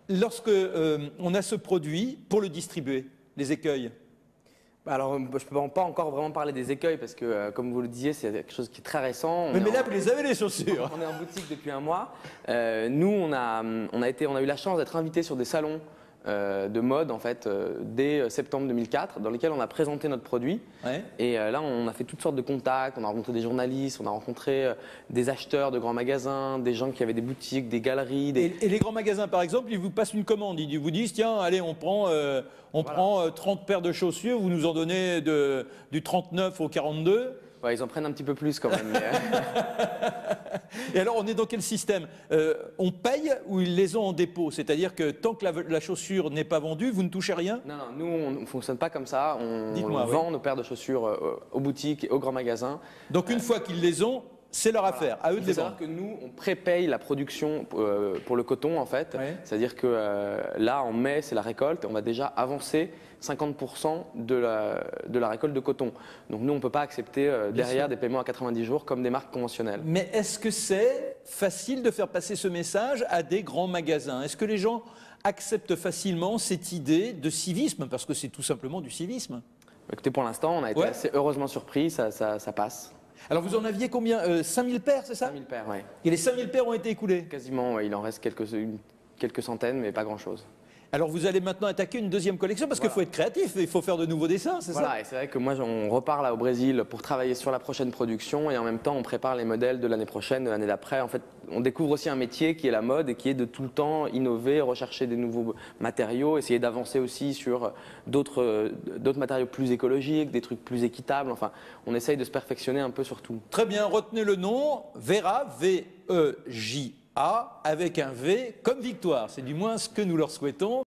lorsque on a ce produit pour le distribuer, les écueils? Alors, je ne peux pas encore vraiment parler des écueils parce que, comme vous le disiez, c'est quelque chose qui est très récent. Mais là, vous les avez, les chaussures. On est en boutique depuis un mois. Nous, on a eu la chance d'être invités sur des salons de mode en fait dès septembre 2004 dans lesquels on a présenté notre produit. Ouais. Et là, on a fait toutes sortes de contacts. On a rencontré des journalistes, on a rencontré des acheteurs de grands magasins, des gens qui avaient des boutiques, des galeries. Et les grands magasins, par exemple, ils vous passent une commande. Ils vous disent, tiens, allez, on prend 30 paires de chaussures, vous nous en donnez du 39 au 42. Ouais, ils en prennent un petit peu plus quand même. Et alors, on est dans quel système? On paye ou ils les ont en dépôt? C'est-à-dire que tant que la chaussure n'est pas vendue, vous ne touchez rien? Non, nous, on ne fonctionne pas comme ça. On vend nos paires de chaussures aux boutiques et aux grands magasins. Donc, une fois qu'ils les ont, c'est leur affaire, à eux de les vendre. Il faut savoir que nous, on prépaye la production pour le coton, en fait. Ouais. C'est-à-dire que là, en mai, c'est la récolte. On va déjà avancer 50% de la récolte de coton. Donc nous, on ne peut pas accepter derrière des paiements à 90 jours comme des marques conventionnelles. Mais est-ce que c'est facile de faire passer ce message à des grands magasins? Est-ce que les gens acceptent facilement cette idée de civisme? Parce que c'est tout simplement du civisme. Écoutez, pour l'instant, on a été assez heureusement surpris, ça passe. Alors vous en aviez combien? 5000 paires, c'est ça? 5000 paires, oui. Et les 5000 paires ont été écoulées? Quasiment, ouais, il en reste quelques centaines, mais pas grand-chose. Alors vous allez maintenant attaquer une deuxième collection parce qu'il faut être créatif, il faut faire de nouveaux dessins, c'est ça? Voilà, et c'est vrai que moi on repart là au Brésil pour travailler sur la prochaine production et en même temps on prépare les modèles de l'année prochaine, de l'année d'après. En fait, on découvre aussi un métier qui est la mode et qui est de tout le temps innover, rechercher des nouveaux matériaux, essayer d'avancer aussi sur d'autres matériaux plus écologiques, des trucs plus équitables. Enfin, on essaye de se perfectionner un peu sur tout. Très bien, retenez le nom, Vera, V-E-J-A, avec un V comme victoire. C'est du moins ce que nous leur souhaitons.